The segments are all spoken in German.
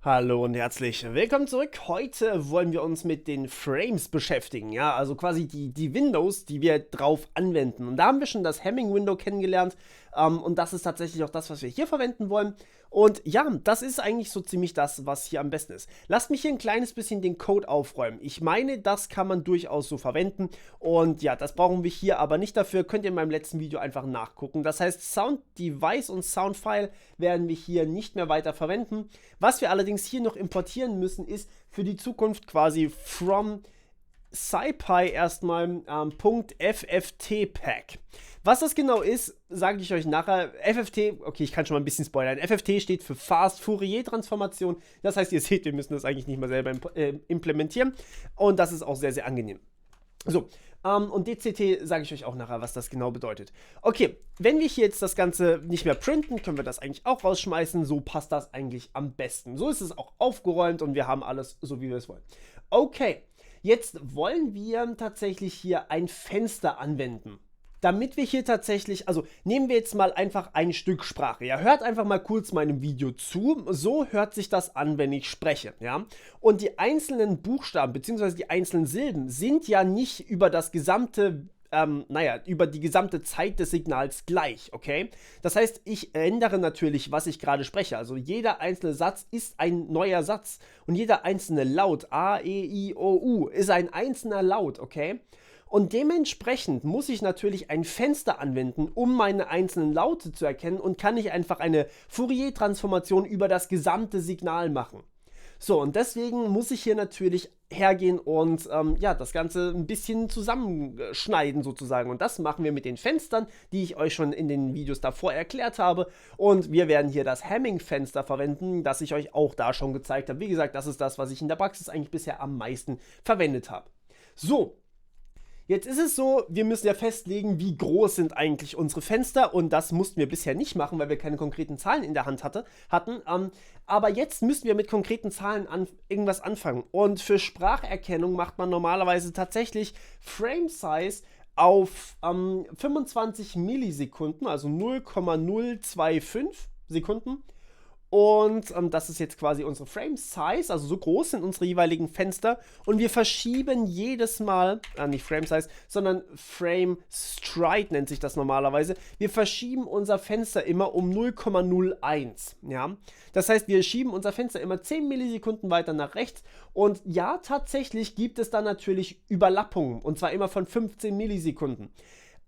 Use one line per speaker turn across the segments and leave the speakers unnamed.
Hallo und herzlich willkommen zurück. Heute wollen wir uns mit den Frames beschäftigen, ja, also quasi die Windows, die wir drauf anwenden. Und da haben wir schon das Hamming-Window kennengelernt und das ist tatsächlich auch das, was wir hier verwenden wollen. Und ja, das ist eigentlich so ziemlich das, was hier am besten ist. Lasst mich hier ein kleines bisschen den Code aufräumen. Ich meine, das kann man durchaus so verwenden und ja, das brauchen wir hier aber nicht dafür. Könnt ihr in meinem letzten Video einfach nachgucken. Das heißt, Sound Device und Sound File werden wir hier nicht mehr weiter verwenden. Was wir allerdings hier noch importieren müssen, ist für die Zukunft quasi from SciPy erstmal .ffmpeg. Was das genau ist, sage ich euch nachher. FFT, okay, ich kann schon mal ein bisschen spoilern. FFT steht für Fast Fourier Transformation. Das heißt, ihr seht, wir müssen das eigentlich nicht mal selber implementieren. Und das ist auch sehr, sehr angenehm. So, und DCT sage ich euch auch nachher, was das genau bedeutet. Okay, wenn wir hier jetzt das Ganze nicht mehr printen, können wir das eigentlich auch rausschmeißen. So passt das eigentlich am besten. So ist es auch aufgeräumt und wir haben alles so, wie wir es wollen. Okay, jetzt wollen wir tatsächlich hier ein Fenster anwenden. Damit wir hier tatsächlich, also nehmen wir jetzt mal einfach ein Stück Sprache. Ja, hört einfach mal kurz meinem Video zu. So hört sich das an, wenn ich spreche. Ja, und die einzelnen Buchstaben bzw. die einzelnen Silben sind ja nicht über das gesamte über die gesamte Zeit des Signals gleich, okay? Das heißt, ich ändere natürlich, was ich gerade spreche. Also jeder einzelne Satz ist ein neuer Satz und jeder einzelne Laut, A, E, I, O, U, ist ein einzelner Laut, okay? Und dementsprechend muss ich natürlich ein Fenster anwenden, um meine einzelnen Laute zu erkennen und kann nicht einfach eine Fourier-Transformation über das gesamte Signal machen. So, und deswegen muss ich hier natürlich hergehen und ja, das Ganze ein bisschen zusammenschneiden sozusagen. Und das machen wir mit den Fenstern, die ich euch schon in den Videos davor erklärt habe. Und wir werden hier das Hamming-Fenster verwenden, das ich euch auch da schon gezeigt habe. Wie gesagt, das ist das, was ich in der Praxis eigentlich bisher am meisten verwendet habe. So. Jetzt ist es so, wir müssen ja festlegen, wie groß sind eigentlich unsere Fenster und das mussten wir bisher nicht machen, weil wir keine konkreten Zahlen in der Hand hatten. Aber jetzt müssen wir mit konkreten Zahlen irgendwas anfangen. Und für Spracherkennung macht man normalerweise tatsächlich Frame Size auf 25 Millisekunden, also 0,025 Sekunden. Und das ist jetzt quasi unsere Frame Size, also so groß sind unsere jeweiligen Fenster. Und wir verschieben jedes Mal, nicht Frame Size, sondern Frame Stride nennt sich das normalerweise. Wir verschieben unser Fenster immer um 0,01. Ja? Das heißt, wir schieben unser Fenster immer 10 Millisekunden weiter nach rechts. Und ja, tatsächlich gibt es da natürlich Überlappungen. Und zwar immer von 15 Millisekunden.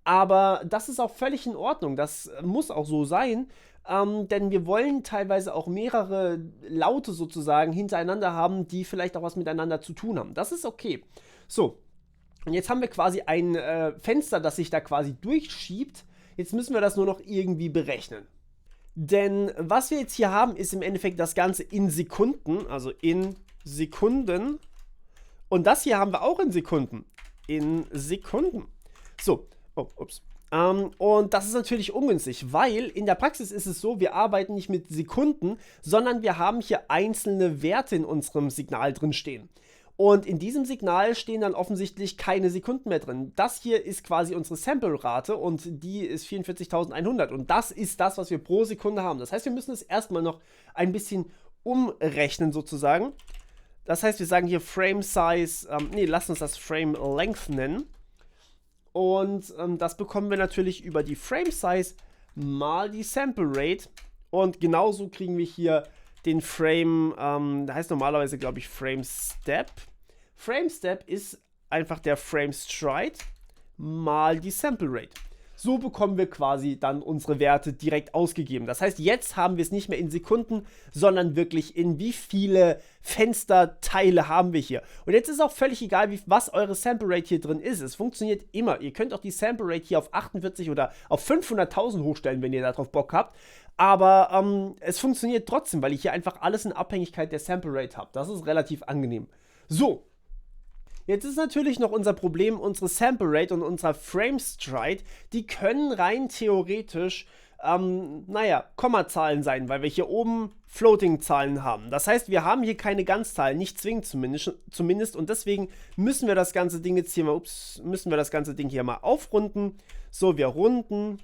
Aber das ist auch völlig in Ordnung. Das muss auch so sein. Denn wir wollen teilweise auch mehrere Laute sozusagen hintereinander haben, die vielleicht auch was miteinander zu tun haben. Das ist okay. So, und jetzt haben wir quasi ein Fenster, das sich da quasi durchschiebt. Jetzt müssen wir das nur noch irgendwie berechnen. Denn was wir jetzt hier haben, ist im Endeffekt das Ganze in Sekunden, also in Sekunden. Und das hier haben wir auch in Sekunden. In Sekunden. So, oh, ups. Und das ist natürlich ungünstig, weil in der Praxis ist es so, wir arbeiten nicht mit Sekunden, sondern wir haben hier einzelne Werte in unserem Signal drin stehen. Und in diesem Signal stehen dann offensichtlich keine Sekunden mehr drin. Das hier ist quasi unsere Sample-Rate und die ist 44.100. Und das ist das, was wir pro Sekunde haben. Das heißt, wir müssen es erstmal noch ein bisschen umrechnen sozusagen. Das heißt, wir sagen hier Frame Size, lass uns das Frame Length nennen. Und das bekommen wir natürlich über die Frame Size mal die Sample Rate. Und genauso kriegen wir hier den Frame, da heißt normalerweise, glaube ich, Frame Step. Frame Step ist einfach der Frame Stride mal die Sample Rate. So bekommen wir quasi dann unsere Werte direkt ausgegeben. Das heißt, jetzt haben wir es nicht mehr in Sekunden, sondern wirklich in wie viele Fensterteile haben wir hier. Und jetzt ist auch völlig egal, was eure Sample Rate hier drin ist. Es funktioniert immer. Ihr könnt auch die Sample Rate hier auf 48 oder auf 500.000 hochstellen, wenn ihr darauf Bock habt. Aber es funktioniert trotzdem, weil ich hier einfach alles in Abhängigkeit der Sample Rate habe. Das ist relativ angenehm. So. Jetzt ist natürlich noch unser Problem, unsere Sample Rate und unser Frame Stride, die können rein theoretisch, Kommazahlen sein, weil wir hier oben Floating-Zahlen haben. Das heißt, wir haben hier keine Ganzzahlen, nicht zwingend zumindest und deswegen müssen wir das ganze Ding jetzt hier mal, aufrunden. So, wir runden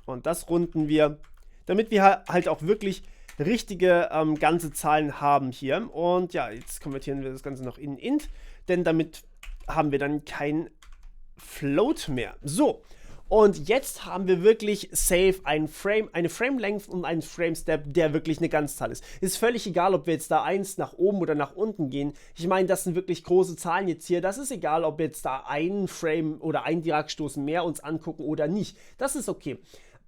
und das runden wir, damit wir halt auch wirklich richtige ganze Zahlen haben hier. Und ja, jetzt konvertieren wir das Ganze noch in int, denn damit haben wir dann kein Float mehr. So, und jetzt haben wir wirklich safe eine Frame-Length und einen Frame-Step, der wirklich eine Ganzzahl ist. Ist völlig egal, ob wir jetzt da 1 nach oben oder nach unten gehen. Ich meine, das sind wirklich große Zahlen jetzt hier. Das ist egal, ob wir jetzt da einen Frame oder einen Dirac-Stoß mehr uns angucken oder nicht. Das ist okay.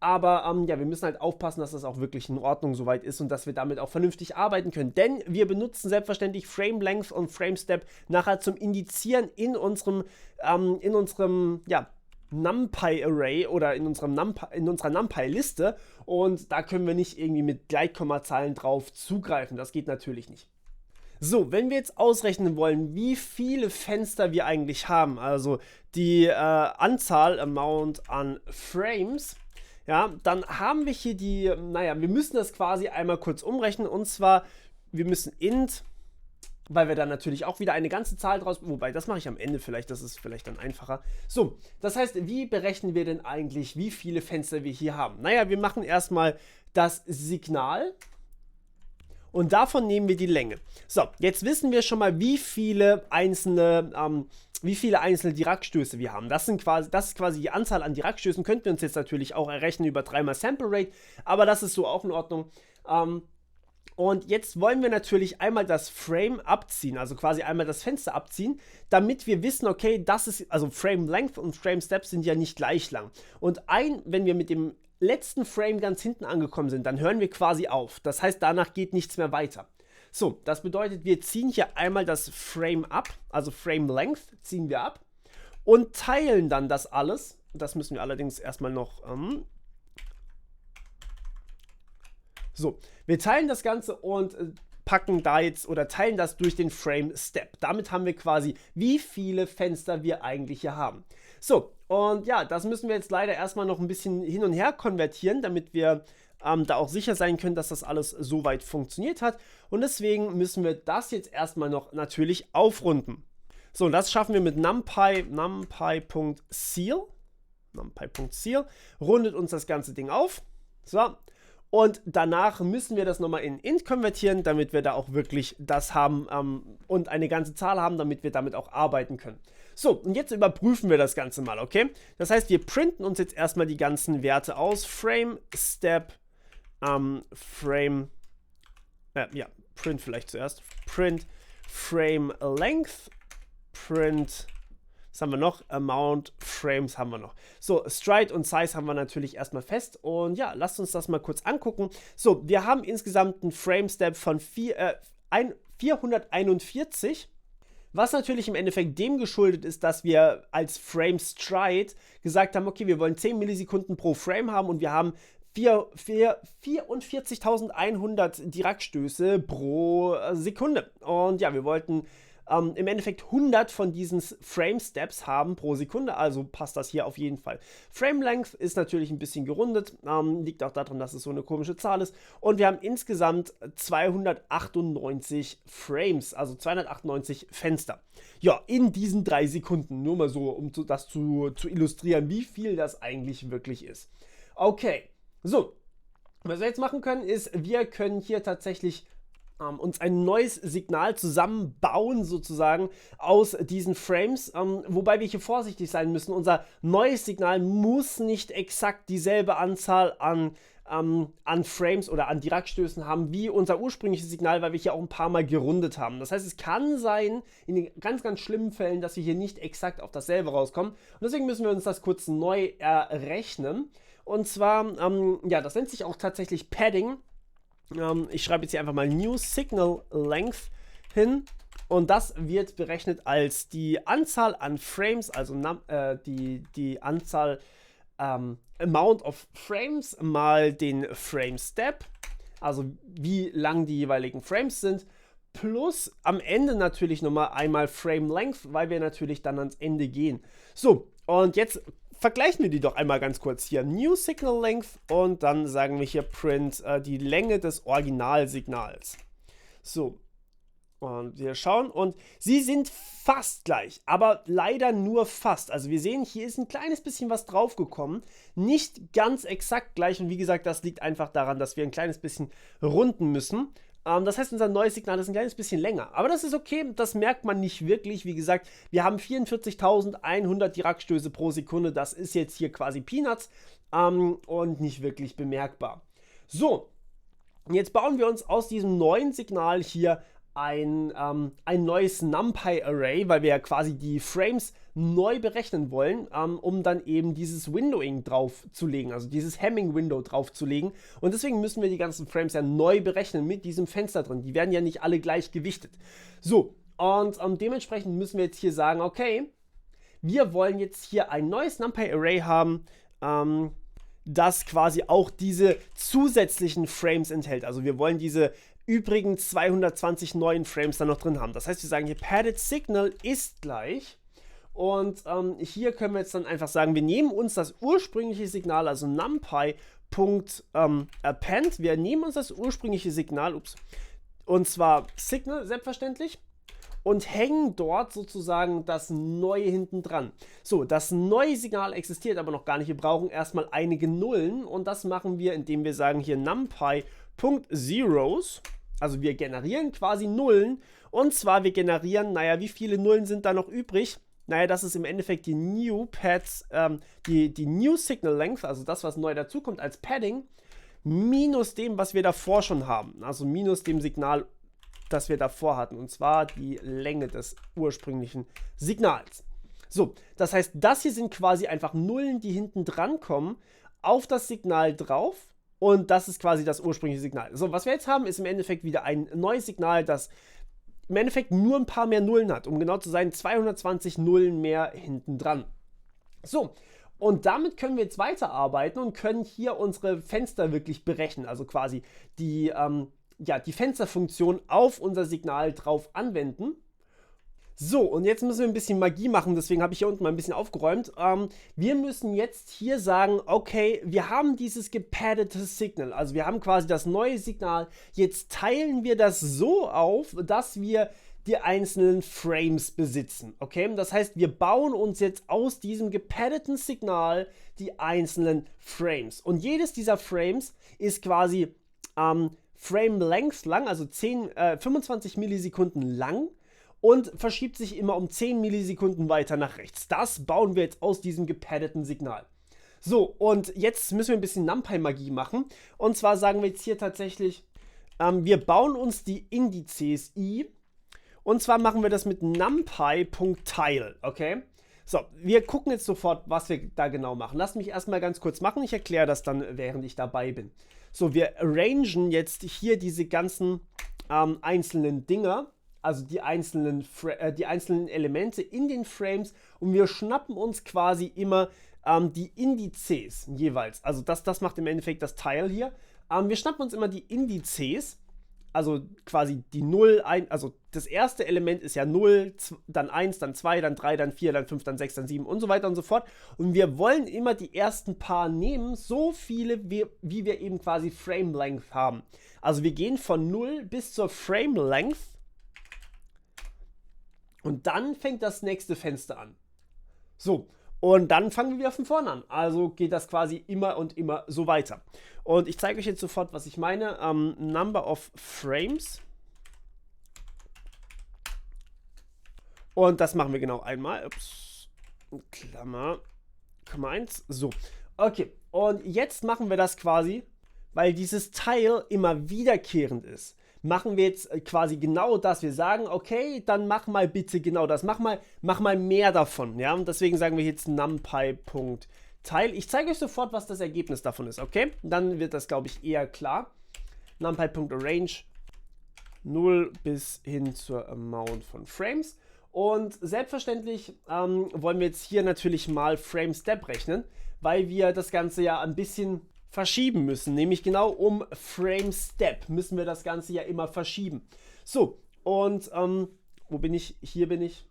Aber ja, wir müssen halt aufpassen, dass das auch wirklich in Ordnung soweit ist und dass wir damit auch vernünftig arbeiten können. Denn wir benutzen selbstverständlich Frame Length und Frame Step nachher zum Indizieren in unserem ja, NumPy Array oder in unserer NumPy Liste. Und da können wir nicht irgendwie mit Gleitkommazahlen drauf zugreifen. Das geht natürlich nicht. So, wenn wir jetzt ausrechnen wollen, wie viele Fenster wir eigentlich haben, also die Amount an Frames, ja, dann haben wir hier wir müssen das quasi einmal kurz umrechnen, und zwar, wir müssen int, weil wir dann natürlich auch wieder eine ganze Zahl draus, wobei, das mache ich am Ende vielleicht, das ist vielleicht dann einfacher. So, das heißt, wie berechnen wir denn eigentlich, wie viele Fenster wir hier haben? Naja, wir machen erstmal das Signal und davon nehmen wir die Länge. So, jetzt wissen wir schon mal, wie viele einzelne Dirac-Stöße wir haben. Das ist quasi die Anzahl an Dirac-Stößen. Könnten wir uns jetzt natürlich auch errechnen über 3 Sample Rate, aber das ist so auch in Ordnung. Und jetzt wollen wir natürlich einmal das Frame abziehen, also quasi einmal das Fenster abziehen, damit wir wissen, okay, also Frame Length und Frame Steps sind ja nicht gleich lang. Und wenn wir mit dem letzten Frame ganz hinten angekommen sind, dann hören wir quasi auf. Das heißt, danach geht nichts mehr weiter. So, das bedeutet, wir ziehen hier einmal das Frame ab, also Frame Length ziehen wir ab und teilen dann das alles. Das müssen wir allerdings erstmal noch so, wir teilen das Ganze und packen da jetzt oder teilen das durch den Frame Step. Damit haben wir quasi, wie viele Fenster wir eigentlich hier haben. So, und ja, das müssen wir jetzt leider erstmal noch ein bisschen hin und her konvertieren, damit wir da auch sicher sein können, dass das alles soweit funktioniert hat. Und deswegen müssen wir das jetzt erstmal noch natürlich aufrunden. So, und das schaffen wir mit numpy.ceal. numpy.ceal rundet uns das ganze Ding auf. So. Und danach müssen wir das nochmal in int konvertieren, damit wir da auch wirklich das haben und eine ganze Zahl haben, damit wir damit auch arbeiten können. So, und jetzt überprüfen wir das Ganze mal, okay? Das heißt, wir printen uns jetzt erstmal die ganzen Werte aus. Frame, Step, print vielleicht zuerst. Print, Frame Length, print, was haben wir noch? Amount, Frames haben wir noch. So, Stride und Size haben wir natürlich erstmal fest. Und ja, lasst uns das mal kurz angucken. So, wir haben insgesamt einen Frame-Step von 441. Was natürlich im Endeffekt dem geschuldet ist, dass wir als Frame Stride gesagt haben, okay, wir wollen 10 Millisekunden pro Frame haben und wir haben 44.100 Dirac-Stöße pro Sekunde. Und ja, wir wollten im Endeffekt 100 von diesen Frame-Steps haben pro Sekunde, also passt das hier auf jeden Fall. Frame-Length ist natürlich ein bisschen gerundet, liegt auch daran, dass es so eine komische Zahl ist. Und wir haben insgesamt 298 Frames, also 298 Fenster. Ja, in diesen 3 Sekunden, nur mal so, um das zu illustrieren, wie viel das eigentlich wirklich ist. Okay, so, was wir jetzt machen können, ist, wir können hier tatsächlich uns ein neues Signal zusammenbauen, sozusagen, aus diesen Frames, wobei wir hier vorsichtig sein müssen. Unser neues Signal muss nicht exakt dieselbe Anzahl an Frames oder an Dirac-Stößen haben wie unser ursprüngliches Signal, weil wir hier auch ein paar Mal gerundet haben. Das heißt, es kann sein, in den ganz, ganz schlimmen Fällen, dass wir hier nicht exakt auf dasselbe rauskommen. Und deswegen müssen wir uns das kurz neu errechnen. Und zwar, ja, das nennt sich auch tatsächlich Padding. Ich schreibe jetzt hier einfach mal New Signal Length hin und das wird berechnet als die Anzahl an Frames, also die Anzahl Amount of Frames mal den Frame Step, also wie lang die jeweiligen Frames sind, plus am Ende natürlich nochmal einmal Frame Length, weil wir natürlich dann ans Ende gehen. So, und jetzt vergleichen wir die doch einmal ganz kurz hier. New Signal Length und dann sagen wir hier print die Länge des Originalsignals. So, Und wir schauen und sie sind fast gleich, aber leider nur fast. Also wir sehen, hier ist ein kleines bisschen was draufgekommen. Nicht ganz exakt gleich und wie gesagt, das liegt einfach daran, dass wir ein kleines bisschen runden müssen. Das heißt, unser neues Signal ist ein kleines bisschen länger. Aber das ist okay, das merkt man nicht wirklich. Wie gesagt, wir haben 44.100 Dirac-Stöße pro Sekunde. Das ist jetzt hier quasi Peanuts und nicht wirklich bemerkbar. So, jetzt bauen wir uns aus diesem neuen Signal hier ein neues NumPy-Array, weil wir ja quasi die Frames neu berechnen wollen, um dann eben dieses Windowing draufzulegen, also dieses Hamming-Window draufzulegen. Und deswegen müssen wir die ganzen Frames ja neu berechnen mit diesem Fenster drin. Die werden ja nicht alle gleich gewichtet. So, und dementsprechend müssen wir jetzt hier sagen, okay, wir wollen jetzt hier ein neues NumPy-Array haben, das quasi auch diese zusätzlichen Frames enthält. Also wir wollen diese übrigen 220 neuen Frames dann noch drin haben. Das heißt, wir sagen hier Padded Signal ist gleich. Und hier können wir jetzt dann einfach sagen, wir nehmen uns das ursprüngliche Signal, also NumPy.append. Wir nehmen uns das ursprüngliche Signal, und zwar Signal, selbstverständlich, und hängen dort sozusagen das neue hinten dran. So, das neue Signal existiert aber noch gar nicht. Wir brauchen erstmal einige Nullen und das machen wir, indem wir sagen hier NumPy.zeros. Also wir generieren quasi Nullen und zwar wir generieren, naja, wie viele Nullen sind da noch übrig? Naja, das ist im Endeffekt die New Pads, die New Signal Length, also das, was neu dazukommt als Padding, minus dem, was wir davor schon haben. Also minus dem Signal, das wir davor hatten. Und zwar die Länge des ursprünglichen Signals. So, das heißt, das hier sind quasi einfach Nullen, die hinten dran kommen, auf das Signal drauf. Und das ist quasi das ursprüngliche Signal. So, was wir jetzt haben, ist im Endeffekt wieder ein neues Signal, das im Endeffekt nur ein paar mehr Nullen hat. Um genau zu sein, 220 Nullen mehr hinten dran. So, und damit können wir jetzt weiterarbeiten und können hier unsere Fenster wirklich berechnen. Also quasi die Fensterfunktion auf unser Signal drauf anwenden. So, und jetzt müssen wir ein bisschen Magie machen, deswegen habe ich hier unten mal ein bisschen aufgeräumt. Wir müssen jetzt hier sagen, okay, wir haben dieses gepaddete Signal, also wir haben quasi das neue Signal. Jetzt teilen wir das so auf, dass wir die einzelnen Frames besitzen, okay? Das heißt, wir bauen uns jetzt aus diesem gepaddeten Signal die einzelnen Frames. Und jedes dieser Frames ist quasi Frame Length lang, also 25 Millisekunden lang. Und verschiebt sich immer um 10 Millisekunden weiter nach rechts. Das bauen wir jetzt aus diesem gepaddeten Signal. So, und jetzt müssen wir ein bisschen NumPy-Magie machen. Und zwar sagen wir jetzt hier tatsächlich, wir bauen uns die Indizes i. Und zwar machen wir das mit NumPy.tile, okay? So, wir gucken jetzt sofort, was wir da genau machen. Lass mich erstmal ganz kurz machen. Ich erkläre das dann, während ich dabei bin. So, wir arrangen jetzt hier diese ganzen einzelnen Dinger. Also die einzelnen Elemente in den Frames und wir schnappen uns quasi immer die Indizes jeweils. Also das macht im Endeffekt das Teil hier. Wir schnappen uns immer die Indizes, also quasi die 0, also das erste Element ist ja 0, dann 1, dann 2, dann 3, dann 4, dann 5, dann 6, dann 7 und so weiter und so fort. Und wir wollen immer die ersten paar nehmen, so viele wie wir eben quasi Frame Length haben. Also wir gehen von 0 bis zur Frame Length. Und dann fängt das nächste Fenster an. So, und dann fangen wir wieder von vorne an. Also geht das quasi immer und immer so weiter. Und ich zeige euch jetzt sofort, was ich meine. Number of Frames. Und das machen wir genau einmal. Ups. Klammer. Komma 1. So. Okay. Und jetzt machen wir das quasi, weil dieses Teil immer wiederkehrend ist. Machen wir jetzt quasi genau das. Wir sagen, okay, dann mach mal bitte genau das. Mach mal mehr davon. Ja? Und deswegen sagen wir jetzt NumPy.tile. Ich zeige euch sofort, was das Ergebnis davon ist, okay? Dann wird das, glaube ich, eher klar. NumPy.arrange 0 bis hin zur Amount von Frames. Und selbstverständlich wollen wir jetzt hier natürlich mal Frame Step rechnen, weil wir das Ganze ja ein bisschen verschieben müssen, nämlich genau um Frame Step müssen wir das Ganze ja immer verschieben. So, und wo bin ich? Hier bin ich.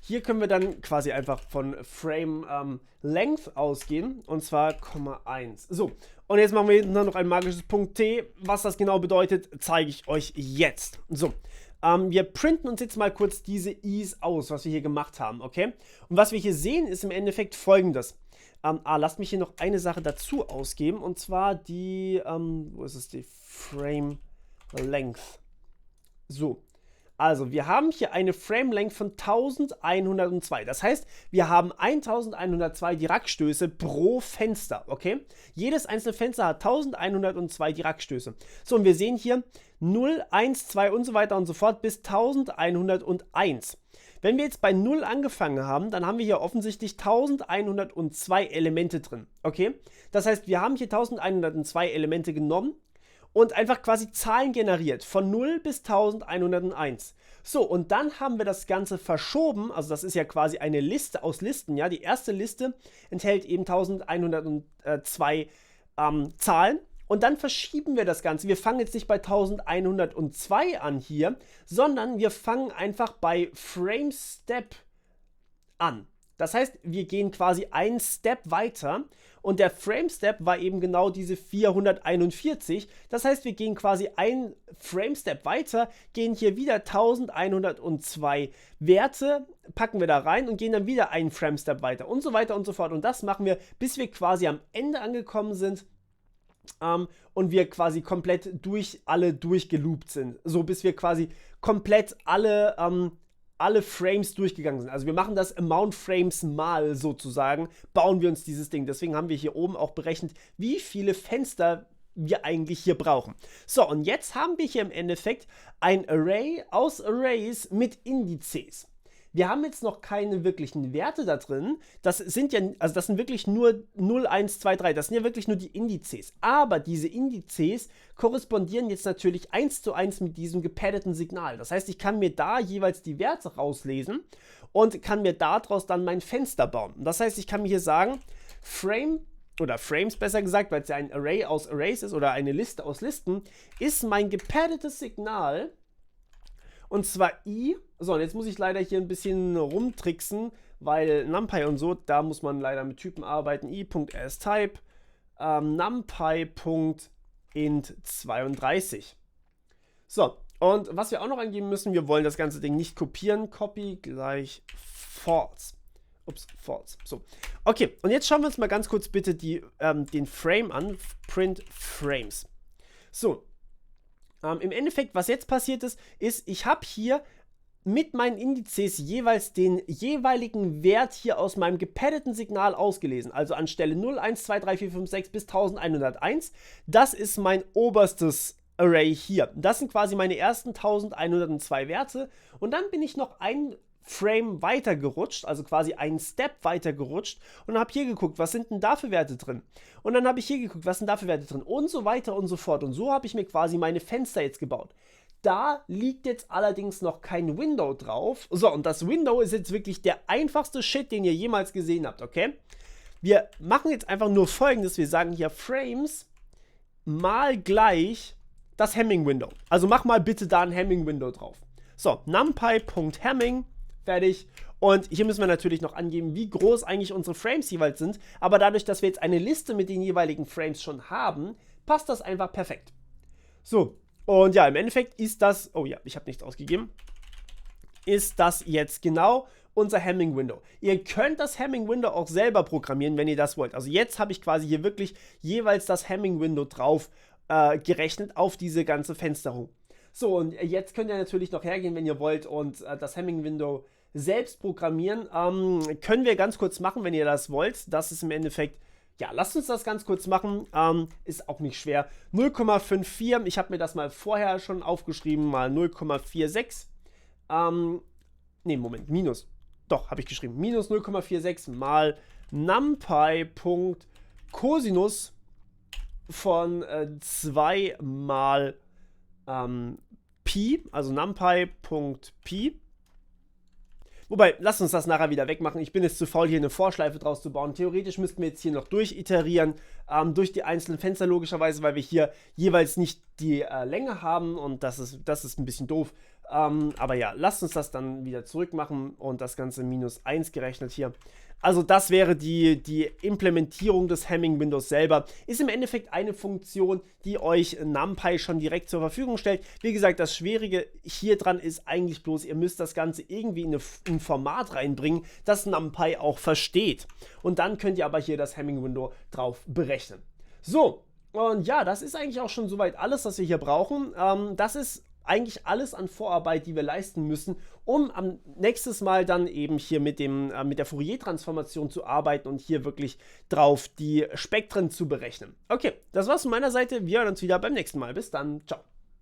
Hier können wir dann quasi einfach von Frame Length ausgehen, und zwar 1. So, und jetzt machen wir hinten noch ein magisches Punkt T. Was das genau bedeutet, zeige ich euch jetzt. So, Wir printen uns jetzt mal kurz diese Is aus, was wir hier gemacht haben, okay? Und was wir hier sehen, ist im Endeffekt folgendes. Lasst mich hier noch eine Sache dazu ausgeben, und zwar die, wo ist es, die Frame Length. So, also wir haben hier eine Frame Length von 1102. Das heißt, wir haben 1102 Dirac-Stöße pro Fenster, okay? Jedes einzelne Fenster hat 1102 Dirac-Stöße. So, und wir sehen hier 0, 1, 2 und so weiter und so fort bis 1101. Wenn wir jetzt bei 0 angefangen haben, dann haben wir hier offensichtlich 1102 Elemente drin, okay? Das heißt, wir haben hier 1102 Elemente genommen und einfach quasi Zahlen generiert, von 0 bis 1101. So, und dann haben wir das Ganze verschoben, also das ist ja quasi eine Liste aus Listen, ja? Die erste Liste enthält eben 1102 Zahlen. Und dann verschieben wir das Ganze. Wir fangen jetzt nicht bei 1102 an hier, sondern wir fangen einfach bei Frame Step an. Das heißt, wir gehen quasi einen Step weiter und der Frame Step war eben genau diese 441. Das heißt, wir gehen quasi einen Frame Step weiter, gehen hier wieder 1102 Werte, packen wir da rein und gehen dann wieder einen Frame Step weiter und so weiter und so fort. Und das machen wir, bis wir quasi am Ende angekommen sind. Und wir quasi komplett alle durchgeloopt sind. So, bis wir quasi komplett alle Frames durchgegangen sind. Also wir machen das Amount Frames mal sozusagen, bauen wir uns dieses Ding. Deswegen haben wir hier oben auch berechnet, wie viele Fenster wir eigentlich hier brauchen. So, und jetzt haben wir hier im Endeffekt ein Array aus Arrays mit Indizes. Wir haben jetzt noch keine wirklichen Werte da drin. Das sind ja, also das sind wirklich nur 0, 1, 2, 3. Das sind ja wirklich nur die Indizes. Aber diese Indizes korrespondieren jetzt natürlich 1:1 mit diesem gepaddeten Signal. Das heißt, ich kann mir da jeweils die Werte rauslesen und kann mir daraus dann mein Fenster bauen. Das heißt, ich kann mir hier sagen, Frame oder Frames besser gesagt, weil es ja ein Array aus Arrays ist oder eine Liste aus Listen, ist mein gepaddetes Signal. Und zwar i, so, und jetzt muss ich leider hier ein bisschen rumtricksen, weil NumPy und so, da muss man leider mit Typen arbeiten. i.astype numpy.int32. So, und was wir auch noch angeben müssen, wir wollen das ganze Ding nicht kopieren. Copy gleich false. Ups, false. So, okay, und jetzt schauen wir uns mal ganz kurz bitte den Frame an. Print Frames. So. Im Endeffekt, was jetzt passiert ist, ich habe hier mit meinen Indizes jeweils den jeweiligen Wert hier aus meinem gepaddeten Signal ausgelesen. Also anstelle 0, 1, 2, 3, 4, 5, 6 bis 1101. Das ist mein oberstes Array hier. Das sind quasi meine ersten 1102 Werte. Und dann bin ich noch ein Frame weiter gerutscht, also quasi einen Step weiter gerutscht und habe hier geguckt, was sind denn da für Werte drin? Und dann habe ich hier geguckt, was sind da für Werte drin? Und so weiter und so fort. Und so habe ich mir quasi meine Fenster jetzt gebaut. Da liegt jetzt allerdings noch kein Window drauf. So, und das Window ist jetzt wirklich der einfachste Shit, den ihr jemals gesehen habt, okay? Wir machen jetzt einfach nur Folgendes. Wir sagen hier Frames mal gleich das Hamming-Window. Also mach mal bitte da ein Hamming-Window drauf. So, numpy.hamming. Fertig. Und hier müssen wir natürlich noch angeben, wie groß eigentlich unsere Frames jeweils sind. Aber dadurch, dass wir jetzt eine Liste mit den jeweiligen Frames schon haben, passt das einfach perfekt. So, und ja, im Endeffekt ist das, oh ja, ich habe nichts ausgegeben, ist das jetzt genau unser Hamming-Window. Ihr könnt das Hamming-Window auch selber programmieren, wenn ihr das wollt. Also jetzt habe ich quasi hier wirklich jeweils das Hamming-Window drauf gerechnet auf diese ganze Fensterung. So, und jetzt könnt ihr natürlich noch hergehen, wenn ihr wollt, und das Hamming-Window selbst programmieren. Können wir ganz kurz machen, wenn ihr das wollt. Das ist im Endeffekt, ja, lasst uns das ganz kurz machen. Ist auch nicht schwer. 0,54, ich habe mir das mal vorher schon aufgeschrieben, mal 0,46. Ne, Moment, minus. Doch, habe ich geschrieben. Minus 0,46 mal numpy.cosinus von 2 mal Pi, also numpy.pi. Wobei, lasst uns das nachher wieder wegmachen. Ich bin jetzt zu faul, hier eine Vorschleife draus zu bauen. Theoretisch müssten wir jetzt hier noch durchiterieren, durch die einzelnen Fenster logischerweise, weil wir hier jeweils nicht die Länge haben und das ist ein bisschen doof. Aber ja, lasst uns das dann wieder zurück machen und das Ganze -1 gerechnet hier. Also das wäre die Implementierung des Hamming-Windows selber. Ist im Endeffekt eine Funktion, die euch NumPy schon direkt zur Verfügung stellt. Wie gesagt, das Schwierige hier dran ist eigentlich bloß, ihr müsst das Ganze irgendwie in ein Format reinbringen, das NumPy auch versteht. Und dann könnt ihr aber hier das Hamming-Window drauf berechnen. So, und ja, das ist eigentlich auch schon soweit alles, was wir hier brauchen. Das ist eigentlich alles an Vorarbeit, die wir leisten müssen, um am nächstes Mal dann eben hier mit der Fourier-Transformation zu arbeiten und hier wirklich drauf die Spektren zu berechnen. Okay, das war's von meiner Seite. Wir hören uns wieder beim nächsten Mal. Bis dann. Ciao.